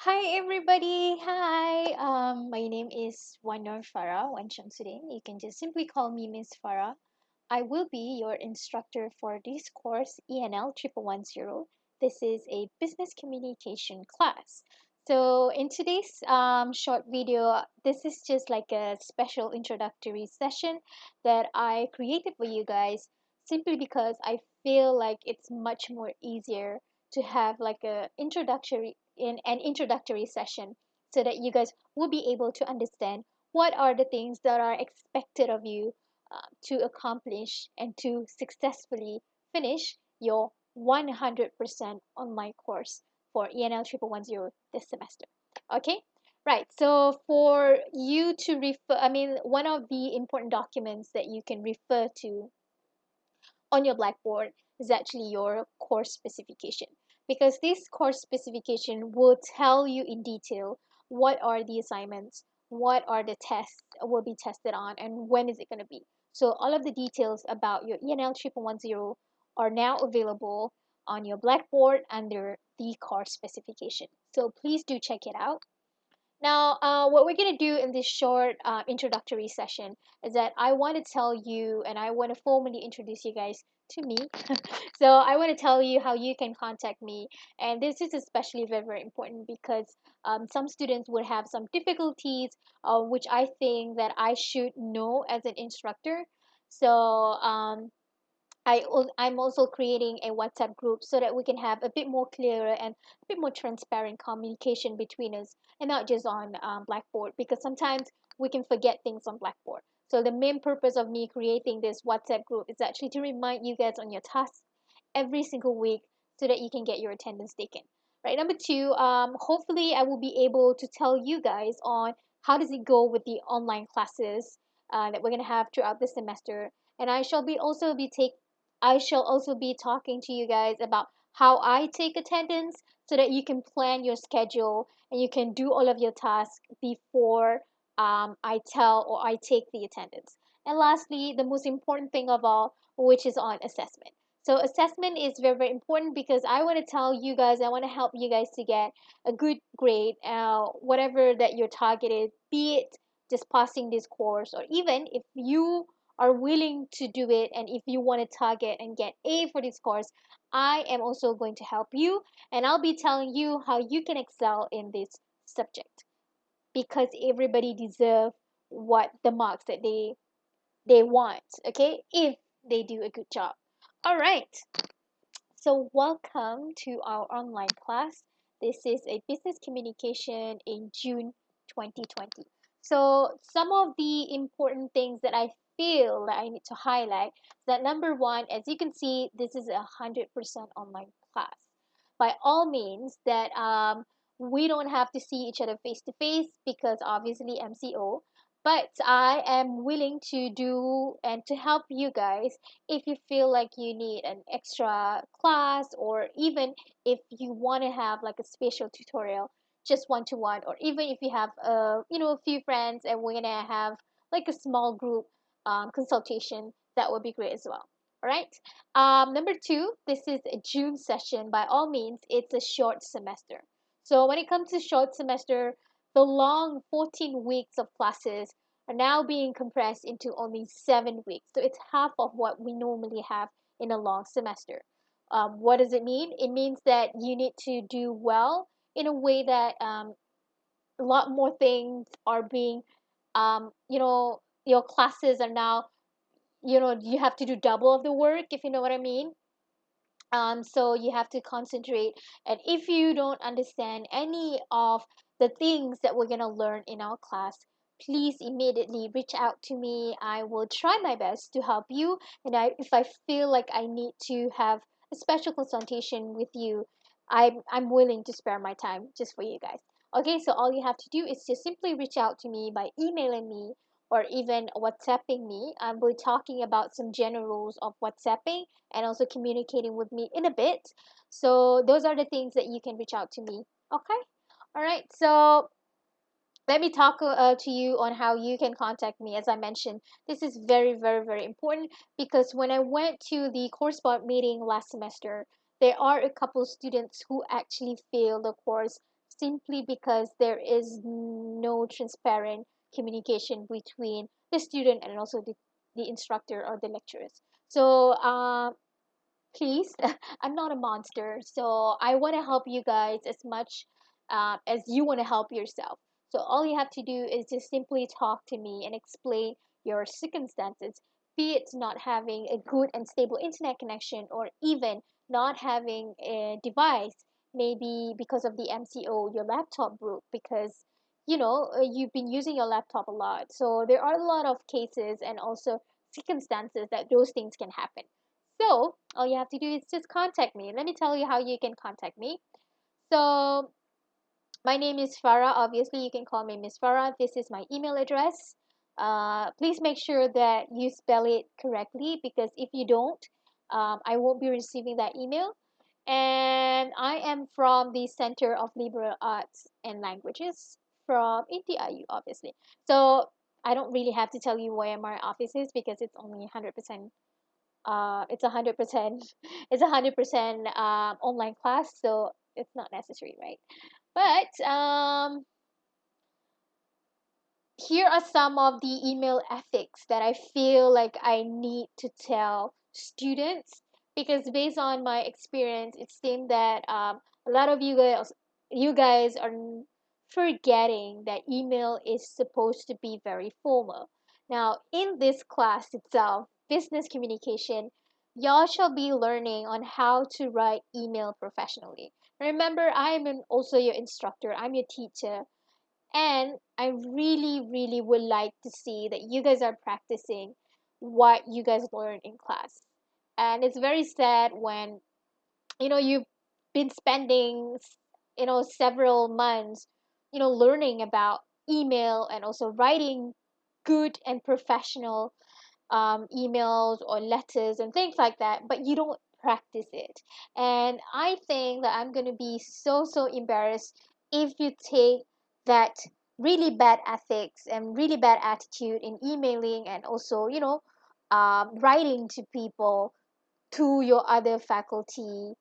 Hi everybody. Hi. My name is Wanor Farah Wanshamsudin. You can just simply call me Miss Farah. I will be your instructor for this course ENL1110. This is a business communication class. So in today's short video, this is just like a special introductory session that I created for you guys simply because I feel like it's much more easier to have like a introductory in an introductory session so that you guys will be able to understand what are the things that are expected of you to accomplish and to successfully finish your 100% online course for ENL 1110 this semester. Okay, right. So for you to refer, one of the important documents that you can refer to on your blackboard is actually your course specification, because this course specification will tell you in detail what are the assignments, what are the tests will be tested on, and when is it going to be. So all of the details about your ENL 1110 are now available on your blackboard under the course specification. So please do check it out. Now, what we're going to do in this short introductory session is that I want to tell you and I want to formally introduce you guys to me. So, I want to tell you how you can contact me. And this is especially very, very important because some students would have some difficulties, which I think that I should know as an instructor. So, I'm also creating a WhatsApp group so that we can have a bit more clearer and a bit more transparent communication between us and not just on Blackboard, because sometimes we can forget things on Blackboard. So the main purpose of me creating this WhatsApp group is actually to remind you guys on your tasks every single week so that you can get your attendance taken. Right. Number two, hopefully I will be able to tell you guys on how does it go with the online classes that we're gonna have throughout the semester, and I shall also be talking to you guys about how I take attendance so that you can plan your schedule and you can do all of your tasks before I tell or I take the attendance. And lastly, the most important thing of all, which is on assessment. So assessment is very, very important because I want to tell you guys, I want to help you guys to get a good grade, whatever that you're targeted, be it just passing this course, or even if you are willing to do it and if you want to target and get A for this course, I am also going to help you and I'll be telling you how you can excel in this subject, because everybody deserves what the marks that they want, okay, if they do a good job. All right, so welcome to our online class. This is a business communication in June 2020. So some of the important things that I feel that I need to highlight is that number one, as you can see, this is 100% online class. By all means, that we don't have to see each other face to face because obviously MCO, but I am willing to do and to help you guys if you feel like you need an extra class, or even if you want to have like a special tutorial just one to one, or even if you have a few friends and we're gonna have like a small group consultation, that would be great as well. All right. Number two, this is a June session. By all means, it's a short semester. So when it comes to short semester, the long 14 weeks of classes are now being compressed into only 7 weeks. So it's half of what we normally have in a long semester. What does it mean? It means that you need to do well in a way that a lot more things are being, your classes are now, you have to do double of the work, if you know what I mean. So you have to concentrate, and if you don't understand any of the things that we're going to learn in our class, please immediately reach out to me. I will try my best to help you, and if I feel like I need to have a special consultation with you, I'm willing to spare my time just for you guys. Okay, so all you have to do is just simply reach out to me by emailing me or even WhatsApping me. I will be talking about some general rules of WhatsApping and also communicating with me in a bit. So those are the things that you can reach out to me. Okay. All right. So let me talk to you on how you can contact me. As I mentioned, this is very, very, very important because when I went to the course board meeting last semester, there are a couple students who actually failed the course simply because there is no transparent communication between the student and also the instructor or the lecturers. So please, I'm not a monster, so I want to help you guys as much as you want to help yourself. So all you have to do is just simply talk to me and explain your circumstances, be it not having a good and stable internet connection, or even not having a device, maybe because of the MCO, your laptop broke because you've been using your laptop a lot. So there are a lot of cases and also circumstances that those things can happen. So all you have to do is just contact me. Let me tell you how you can contact me. So my name is Farah. Obviously, you can call me Miss Farah. This is my email address. Please make sure that you spell it correctly, because if you don't, I won't be receiving that email. And I am from the Center of Liberal Arts and Languages from NTIU, obviously. So I don't really have to tell you where my office is because it's only 100%, it's 100% it's 100% online class, so it's not necessary, right? But here are some of the email ethics that I feel like I need to tell students, because based on my experience, it seems that a lot of you guys are forgetting that email is supposed to be very formal. Now, in this class itself, business communication, y'all shall be learning on how to write email professionally. Remember, also your instructor, I'm your teacher, and I really, really would like to see that you guys are practicing what you guys learned in class. And it's very sad when, you've been spending, several months, learning about email and also writing good and professional emails or letters and things like that, but you don't practice it. And I think that I'm going to be so, so embarrassed if you take that really bad ethics and really bad attitude in emailing and also, writing to people, to your other faculty,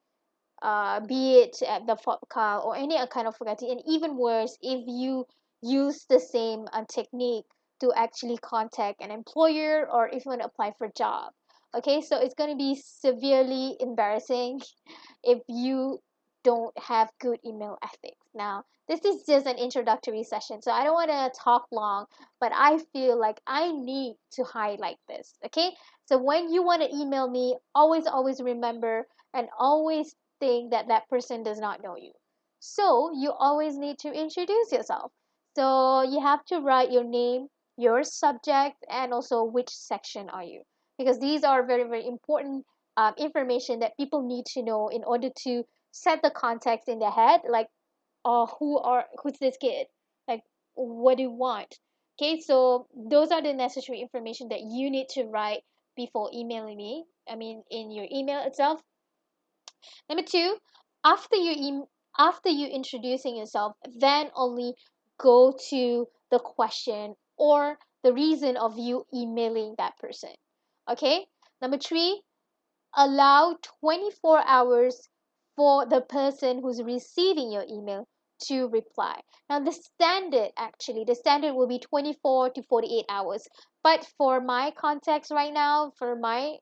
be it at the FOPCA or any other kind of faculty, and even worse, if you use the same technique to actually contact an employer or if you want to apply for a job. Okay, so it's going to be severely embarrassing if you don't have good email ethics. Now, this is just an introductory session, so I don't want to talk long, but I feel like I need to highlight this. Okay, so when you want to email me, always, always remember and always think that that person does not know you. So you always need to introduce yourself. So you have to write your name, your subject, and also which section are you, because these are very, very important information that people need to know in order to set the context in their head, like, who's this kid, like, what do you want. Okay, so those are the necessary information that you need to write before emailing me, I mean in your email itself. Number two, after after you introducing yourself, then only go to the question or the reason of you emailing that person. Okay. Number three, allow 24 hours for the person who's receiving your email to reply. Now, the standard will be 24 to 48 hours. But for my context right now, for my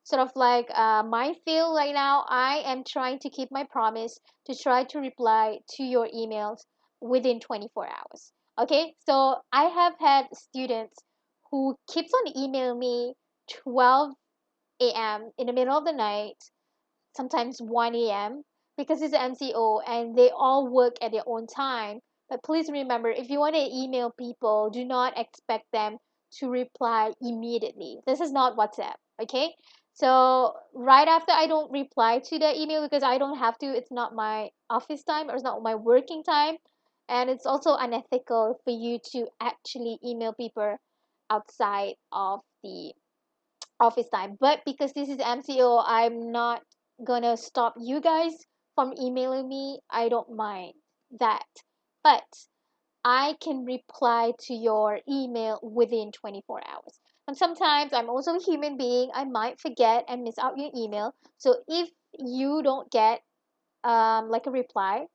sort of like my field right now, I am trying to keep my promise to try to reply to your emails within 24 hours. Okay, so I have had students who keeps on emailing me 12 a.m. in the middle of the night, sometimes 1 a.m., because it's an MCO and they all work at their own time. But please remember, if you want to email people, do not expect them to reply immediately. This is not WhatsApp, okay? So right after I don't reply to the email because I don't have to, it's not my office time or it's not my working time. And it's also unethical for you to actually email people outside of the office time. But because this is MCO, I'm not gonna stop you guys from emailing me. I don't mind that. But I can reply to your email within 24 hours. And sometimes I'm also a human being. I might forget and miss out your email. So if you don't get like a reply,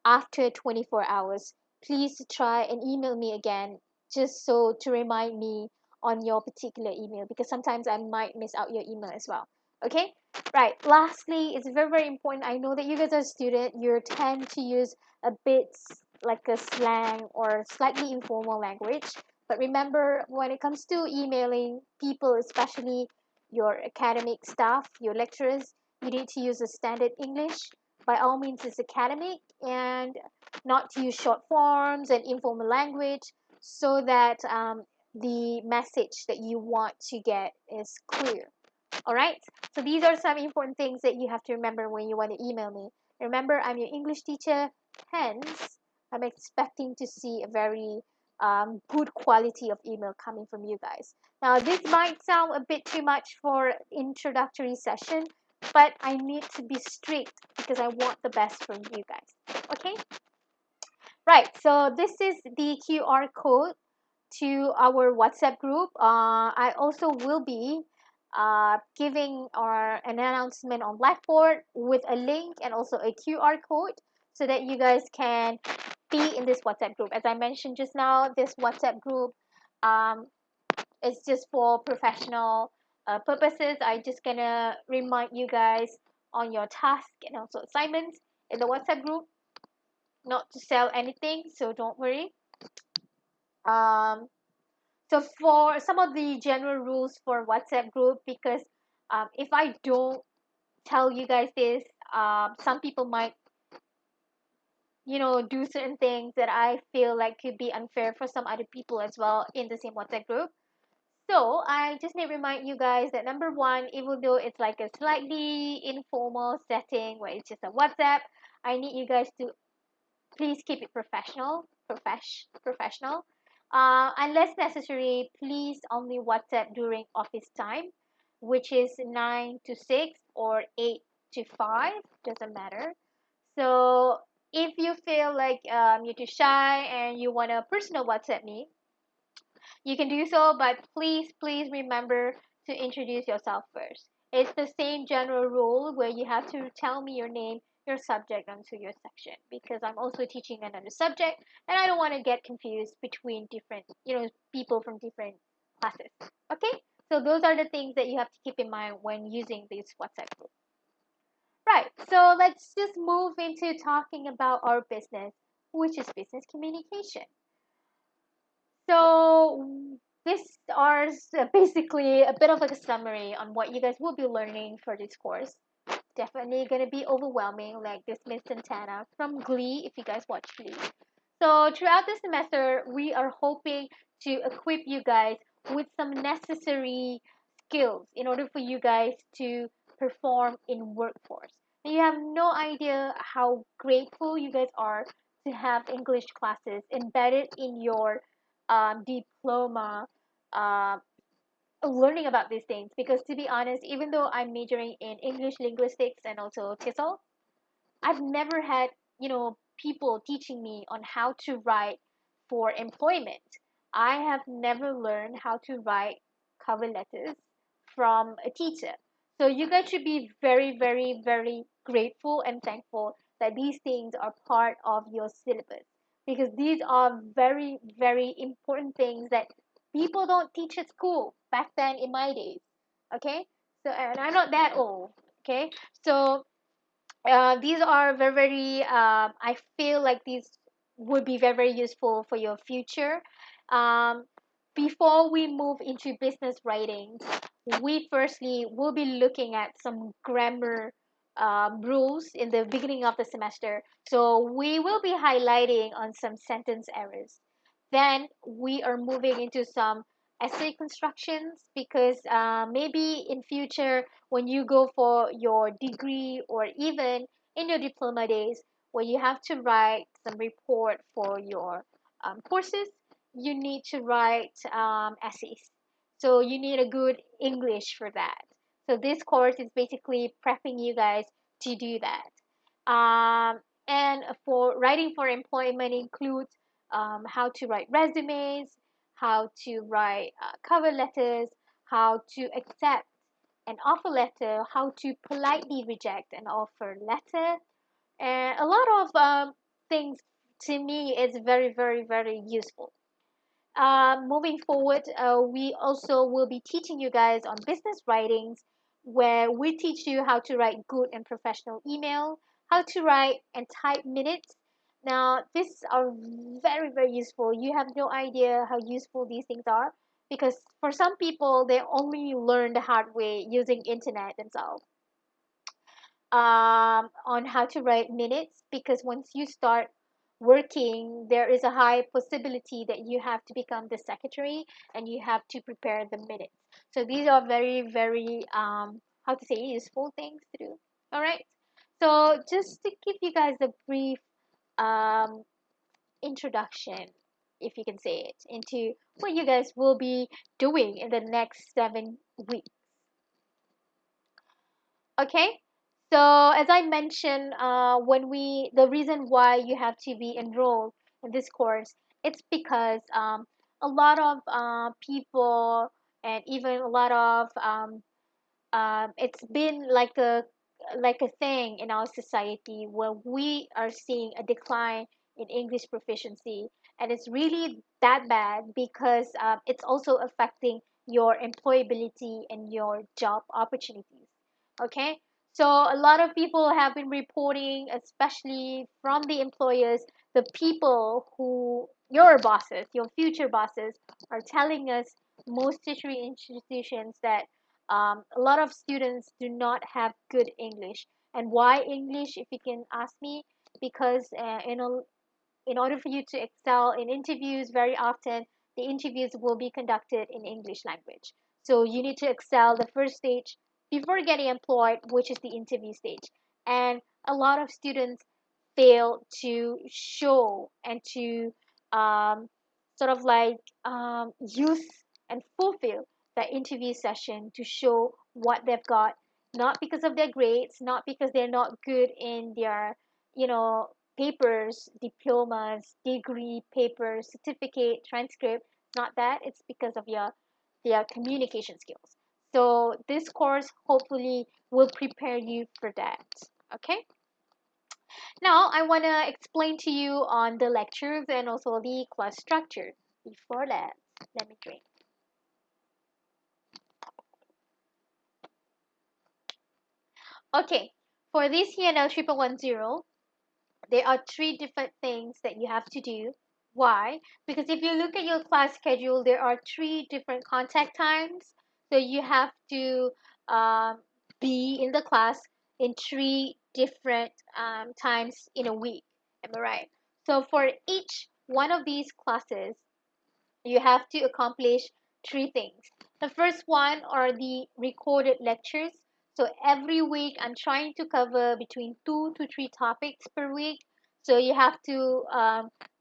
after 24 hours, please try and email me again, just so to remind me on your particular email, because sometimes I might miss out your email as well. Okay, right. Lastly, it's very, very important. I know that you guys are student, you tend to use a bit like a slang or slightly informal language. But remember, when it comes to emailing people, especially your academic staff, your lecturers, you need to use a standard English. By all means, it's academic, and not to use short forms and informal language, so that the message that you want to get is clear. All right, so these are some important things that you have to remember when you want to email me. Remember, I'm your English teacher, hence I'm expecting to see a very good quality of email coming from you guys. Now, this might sound a bit too much for introductory session, but I need to be strict because I want the best from you guys. Okay, right, so this is the QR code to our WhatsApp group. I also will be giving an announcement on Blackboard with a link and also a QR code, so that you guys can be in this WhatsApp group. As I mentioned just now, this WhatsApp group um, is just for professional purposes. I just gonna remind you guys on your task and also assignments in the WhatsApp group, not to sell anything, so don't worry. Um, so for some of the general rules for WhatsApp group, because if I don't tell you guys this, some people might, do certain things that I feel like could be unfair for some other people as well in the same WhatsApp group. So I just need to remind you guys that number one, even though it's like a slightly informal setting where it's just a WhatsApp, I need you guys to please keep it professional. Unless necessary, please only WhatsApp during office time, which is 9 to 6 or 8 to 5, doesn't matter. So if you feel like you're too shy and you want to personal WhatsApp me, you can do so, but please remember to introduce yourself first. It's the same general rule where you have to tell me your name, your subject, and to your section, because I'm also teaching another subject and I don't want to get confused between different, people from different classes. Okay? So those are the things that you have to keep in mind when using this WhatsApp group. Right. So let's just move into talking about our business, which is business communication. So these are basically a bit of like a summary on what you guys will be learning for this course. Definitely gonna be overwhelming, like this Miss Santana from Glee, if you guys watch Glee. So throughout the semester, we are hoping to equip you guys with some necessary skills in order for you guys to perform in workforce. And you have no idea how grateful you guys are to have English classes embedded in your diploma, uh, learning about these things. Because to be honest, even though I'm majoring in English linguistics and also TESOL, I've never had, people teaching me on how to write for employment. I have never learned how to write cover letters from a teacher. So you guys should be very, very, very grateful and thankful that these things are part of your syllabus, because these are very, very important things that people don't teach at school back then in my days. Okay? So, and I'm not that old. Okay? So these are very, very I feel like these would be very, very useful for your future. um, Before we move into business writing, we firstly will be looking at some grammar rules in the beginning of the semester, so we will be highlighting on some sentence errors. Then we are moving into some essay constructions, because maybe in future when you go for your degree, or even in your diploma days, where you have to write some report for your courses, you need to write essays. So you need a good English for that. So this course is basically prepping you guys to do that. And for writing for employment includes how to write resumes, how to write cover letters, how to accept an offer letter, how to politely reject an offer letter, and a lot of things to me is very, very, very useful. Moving forward, we also will be teaching you guys on business writings, where we teach you how to write good and professional email, how to write and type minutes. Now, these are very, very useful. You have no idea how useful these things are, because for some people, they only learn the hard way using internet themselves, on how to write minutes, because once you start working, there is a high possibility that you have to become the secretary and you have to prepare the minutes. So these are very, very, how to say, useful things to do. All right. So just to give you guys a brief um, introduction, if you can say it, into what you guys will be doing in the next 7 weeks. Okay, so as I mentioned, the reason why you have to be enrolled in this course, it's because a lot of people, and even a lot of it's been like a thing in our society where we are seeing a decline in English proficiency, and it's really that bad because it's also affecting your employability and your job opportunities. Okay, so a lot of people have been reporting, especially from the employers, the people who your bosses, your future bosses, are telling us, most tertiary institutions, that a lot of students do not have good English. And why English, if you can ask me? Because in order for you to excel in interviews, very often the interviews will be conducted in English language. So you need to excel the first stage before getting employed, which is the interview stage. And a lot of students fail to show and to um, sort of like use and fulfill the interview session to show what they've got, not because of their grades, not because they're not good in their, you know, papers, diplomas, degree, papers, certificate, transcript. Not that. It's because of your communication skills. So this course hopefully will prepare you for that. Okay. Now I want to explain to you on the lectures and also the class structure. Before that, let me drink. Okay. For this ENL 1110, there are three different things that you have to do. Why? Because if you look at your class schedule, there are three different contact times. So you have to um, be in the class in three different times in a week. Am I right? So for each one of these classes, you have to accomplish three things. The first one are the recorded lectures. So every week I'm trying to cover between 2 to 3 topics per week. So you have to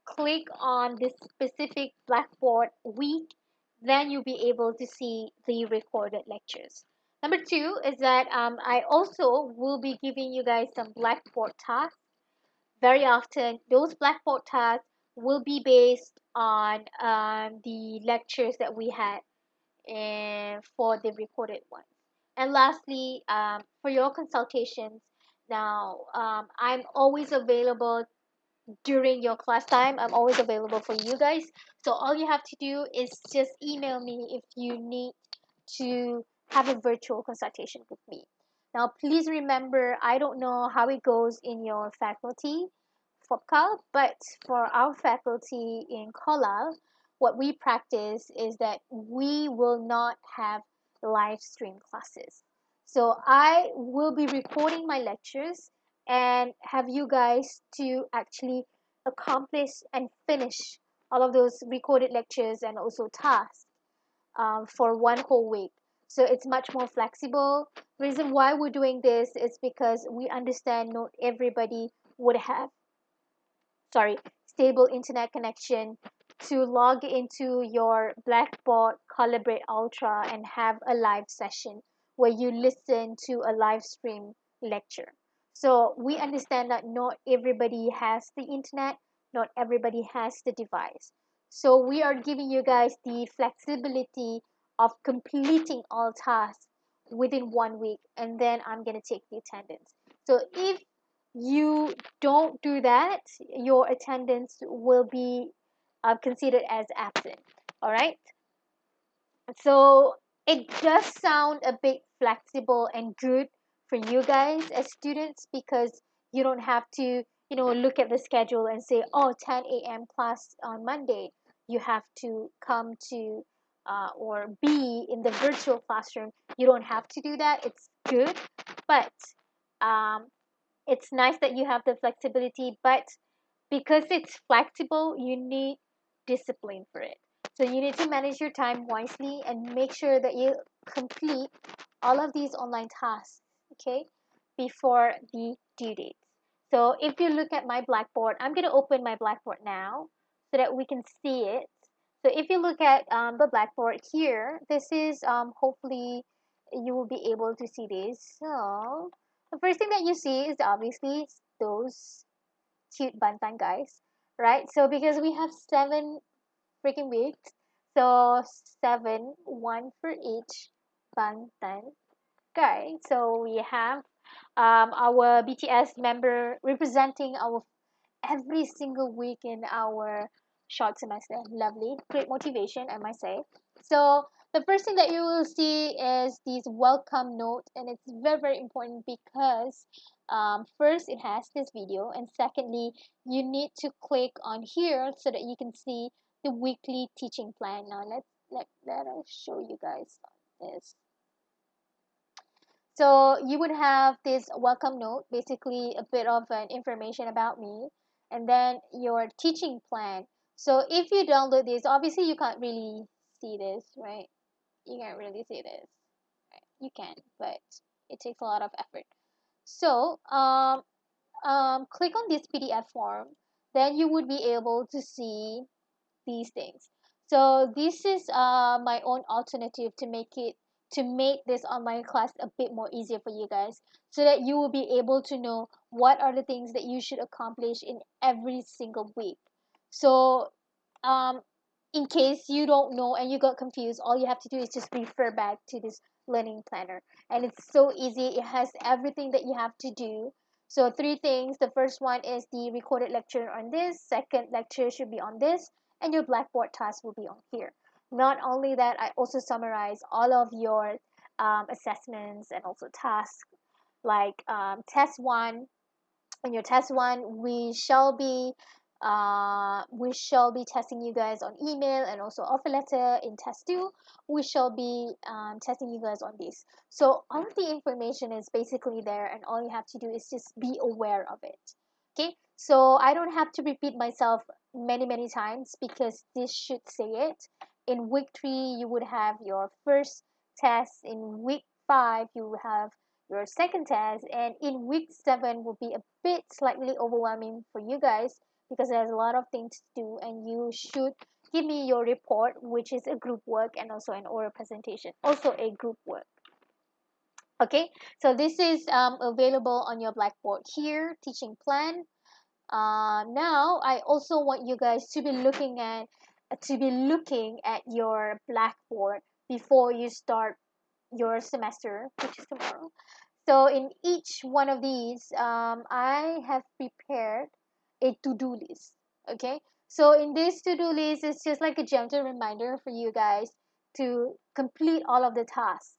click on this specific Blackboard week, then you'll be able to see the recorded lectures. Number two is that I also will be giving you guys some Blackboard tasks. Very often those Blackboard tasks will be based on the lectures that we had for the recorded ones. And lastly, for your consultations, now I'm always available during your class time. I'm always available for you guys. So all you have to do is just email me if you need to have a virtual consultation with me. Now, please remember, I don't know how it goes in your faculty, FOPCAL, but for our faculty in COLAL, what we practice is that we will not have live stream classes. So I will be recording my lectures and have you guys to actually accomplish and finish all of those recorded lectures and also tasks for one whole week. So it's much more flexible. Reason why we're doing this is because we understand not everybody would have, sorry, stable internet connection to log into your Blackboard Collaborate Ultra and have a live session where you listen to a live stream lecture. So we understand that not everybody has the internet, not everybody has the device. So we are giving you guys the flexibility of completing all tasks within one week, and then I'm going to take the attendance. So if you don't do that, your attendance will be considered as absent. All right. So it does sound a bit flexible and good for you guys as students, because you don't have to, look at the schedule and say, oh, 10 a.m. class on Monday. You have to come to or be in the virtual classroom. You don't have to do that. It's good, but um, it's nice that you have the flexibility, but because it's flexible, you need discipline for it. So you need to manage your time wisely and make sure that you complete all of these online tasks, okay, before the due date. So if you look at my Blackboard, I'm going to open my Blackboard now so that we can see it. So if you look at the Blackboard here, this is hopefully you will be able to see this. So the first thing that you see is obviously those cute bantan guys, right? So because we have 7 freaking weeks, so seven, one for each bantan guy. So we have our BTS member representing our every single week in our short semester. Lovely, great motivation, I must say. So the first thing that you will see is this welcome note, and it's very, very important because first it has this video, and secondly, you need to click on here so that you can see the weekly teaching plan. Now let us show you guys this. So you would have this welcome note, basically a bit of an information about me, and then your teaching plan. So if you download this, obviously you can't really see this, right? You can't really see this. Right? You can, but it takes a lot of effort. So click on this PDF form, then you would be able to see these things. So this is my own alternative to make this online class a bit more easier for you guys, so that you will be able to know what are the things that you should accomplish in every single week. So um, in case you don't know and you got confused, all you have to do is just refer back to this learning planner, and it's so easy. It has everything that you have to do. So three things. The first one is the recorded lecture on this, second lecture should be on this, and your Blackboard task will be on here. Not only that, I also summarize all of your assessments and also tasks, like test one. In your test one, we shall be testing you guys on email and also offer letter. In test two, we shall be testing you guys on this. So all of the information is basically there, and all you have to do is just be aware of it. Okay, so I don't have to repeat myself many times because this should say it. In week 3, you would have your first test. In week 5, you will have your second test, and in week 7 will be a bit slightly overwhelming for you guys because there's a lot of things to do, and you should give me your report, which is a group work and also an oral presentation, also a group work. Okay, so this is available on your Blackboard here, teaching plan. Now I also want you guys to be looking at your Blackboard before you start your semester, which is tomorrow. So in each one of these, I have prepared a to-do list. Okay, so in this to-do list, it's just like a gentle reminder for you guys to complete all of the tasks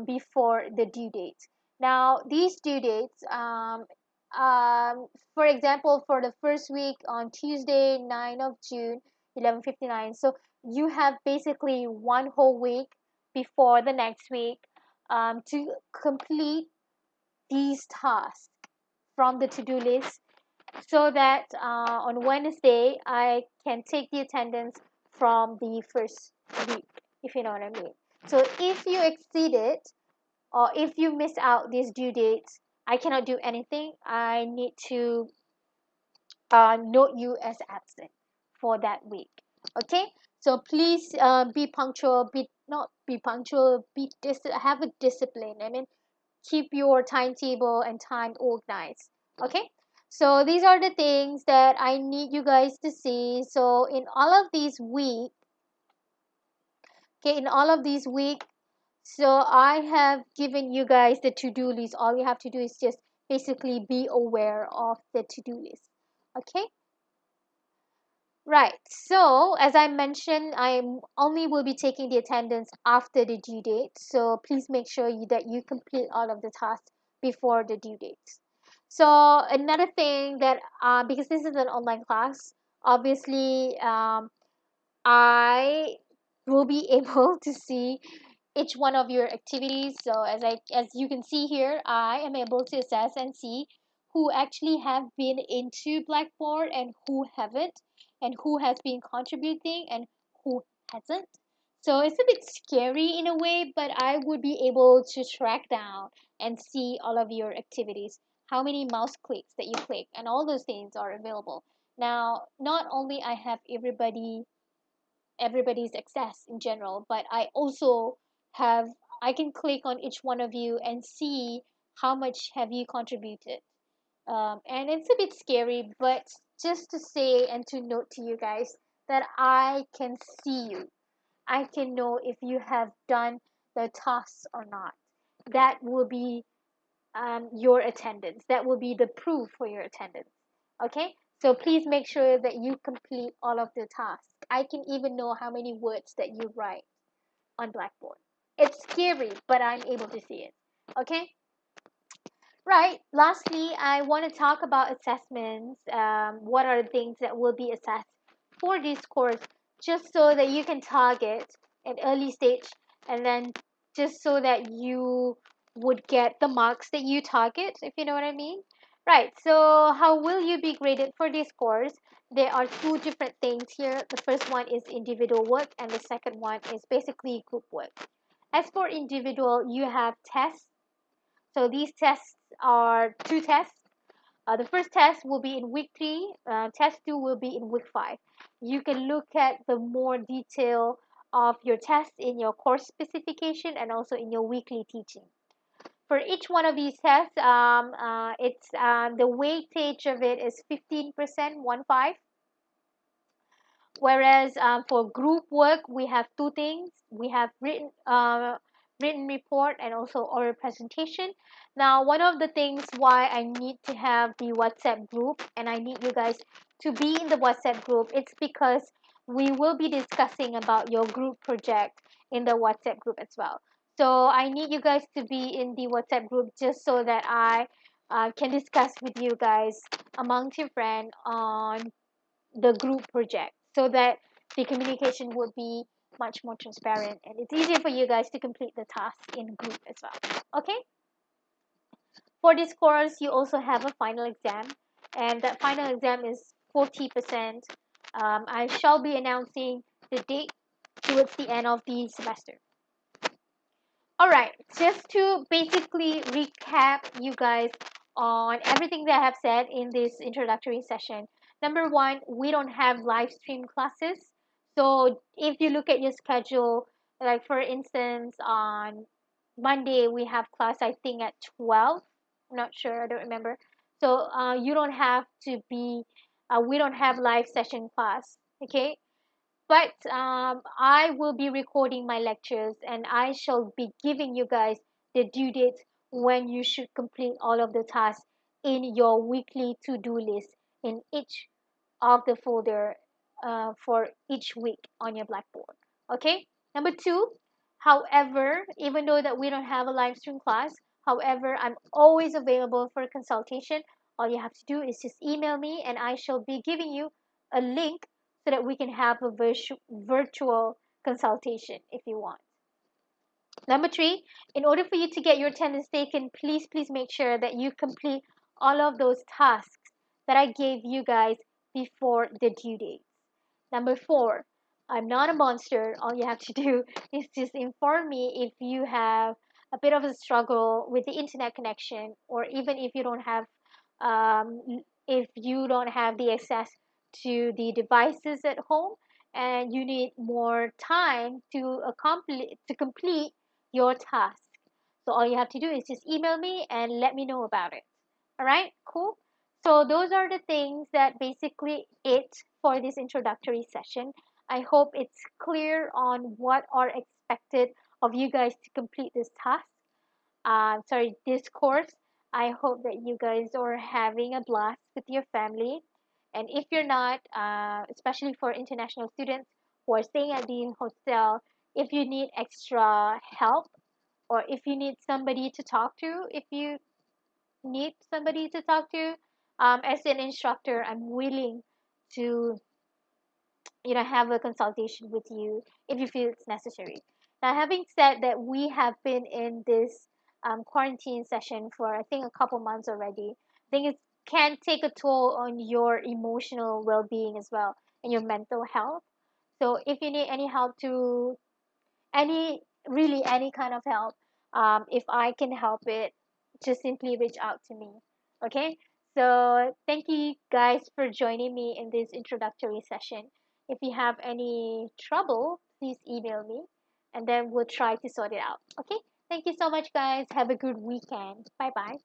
before the due date. Now these due dates, for example, for the first week on Tuesday, 9 of June, 11:59. So you have basically one whole week before the next week to complete these tasks from the to-do list, so that on Wednesday I can take the attendance from the first week, if you know what I mean. So if you exceed it, or if you miss out these due dates, I cannot do anything. I need to note you as absent for that week. Okay, so please be punctual, be not be punctual, have a discipline. I mean, keep your timetable and time organized. Okay, so these are the things that I need you guys to see. So in all of these week, okay, in all of these week, so I have given you guys the to-do list. All you have to do is just basically be aware of the to-do list. Okay. Right. So, as I mentioned, I only will be taking the attendance after the due date. So, please make sure that you complete all of the tasks before the due date. So, another thing that, because this is an online class, obviously, I will be able to see each one of your activities. So as you can see here, I am able to assess and see who actually have been into Blackboard and who haven't, and who has been contributing and who hasn't. So it's a bit scary in a way, but I would be able to track down and see all of your activities, how many mouse clicks that you click, and all those things are available. Now, not only I have everybody's access in general, but I also have, I can click on each one of you and see how much have you contributed. And it's a bit scary, but just to say and to note to you guys that I can see you, I can know if you have done the tasks or not. That will be your attendance. That will be the proof for your attendance. Okay, so please make sure that you complete all of the tasks. I can even know how many words that you write on Blackboard. It's scary, but I'm able to see it. Okay, right. Lastly, I want to talk about assessments. What are the things that will be assessed for this course, just so that you can target an early stage, and then just so that you would get the marks that you target, if you know what I mean. Right. So, how will you be graded for this course? There are two different things here. The first one is individual work, and the second one is basically group work. As for individual, you have tests. So these tests are two tests. The first test will be in week 3. Test 2 will be in week 5. You can look at the more detail of your tests in your course specification and also in your weekly teaching. For each one of these tests, it's the weightage of it is 15%, 1 5. Whereas for group work, we have two things. We have written report and also oral presentation. Now, one of the things why I need to have the WhatsApp group and I need you guys to be in the WhatsApp group, it's because we will be discussing about your group project in the WhatsApp group as well. So I need you guys to be in the WhatsApp group just so that I can discuss with you guys amongst your friend on the group project, so that the communication would be much more transparent and it's easier for you guys to complete the task in group as well. Okay, for this course you also have a final exam, and that final exam is 40%. I shall be announcing the date towards the end of the semester. All right, just to basically recap you guys on everything that I have said in this introductory session. Number one, we don't have live stream classes. So if you look at your schedule, like for instance, on Monday we have class I think at 12. I'm not sure, I don't remember. So you don't have to be, we don't have live session class. Okay, but I will be recording my lectures and I shall be giving you guys the due dates when you should complete all of the tasks in your weekly to-do list in each of the folder for each week on your Blackboard. Okay. Number two, however, even though that we don't have a live stream class, however, I'm always available for consultation. All you have to do is just email me and I shall be giving you a link so that we can have a virtual consultation if you want. Number three, in order for you to get your attendance taken, please make sure that you complete all of those tasks that I gave you guys before the due date. Number four, I'm not a monster. All you have to do is just inform me if you have a bit of a struggle with the internet connection, or even um, if you don't have the access to the devices at home and you need more time to complete your task. So all you have to do is just email me and let me know about it. All right, cool. So those are the things that basically it for this introductory session. I hope it's clear on what are expected of you guys to complete this task. Sorry, this course. I hope that you guys are having a blast with your family. And if you're not, especially for international students who are staying at the hostel, if you need extra help or if you need somebody to talk to, if you need somebody to talk to, as an instructor, I'm willing to, have a consultation with you if you feel it's necessary. Now, having said that, we have been in this quarantine session for I think a couple months already. I think it can take a toll on your emotional well-being as well and your mental health. So if you need any help to any really any kind of help, if I can help it, just simply reach out to me. Okay, so thank you guys for joining me in this introductory session. If you have any trouble, please email me and then we'll try to sort it out. Okay, thank you so much guys, have a good weekend. Bye bye.